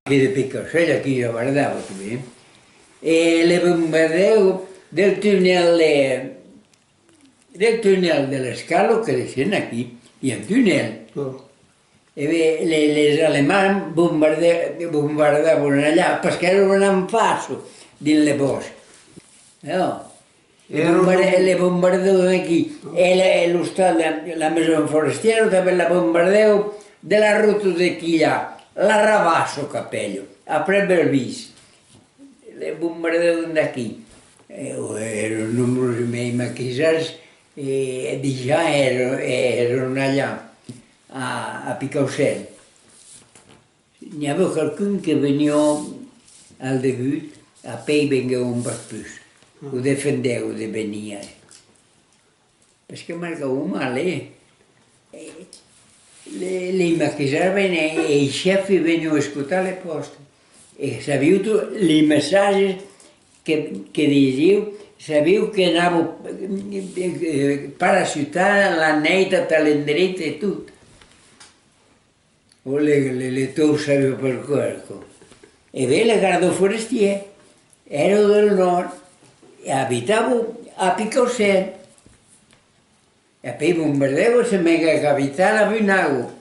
Qui de Picassell, aquí a Bardava també, el bombardeo del túnel de l'escalo que deixen aquí, hi ha un túnel. Les alemans bombardaven allà perquè era un enfaso dins el bosc. No? Le bombardeo aquí. La Maison Forestiero també la bombardeo de la ruta d'aquí allà, la Ravasso Capello, a prop del Vis. Le bombardeo d'aquí. Eren números més maquisats i ja eren allà, a Picassell. N'hi havia qualcun que venia al debut, a pei vengué un poc plus. Ho defendeu de venir. Perquè marcava mal, li maquisaven e i xefi venivano a escoltar le poste. E sabiu i missatges que diziu, sabiu que anava per la ciutat, la neit, a l'endret e tot. Le tot sabiu per quello. E bé, la Garda Forestier era del nord, abitava a Picassell. E poi bombardeo se mega capitale a Bunago.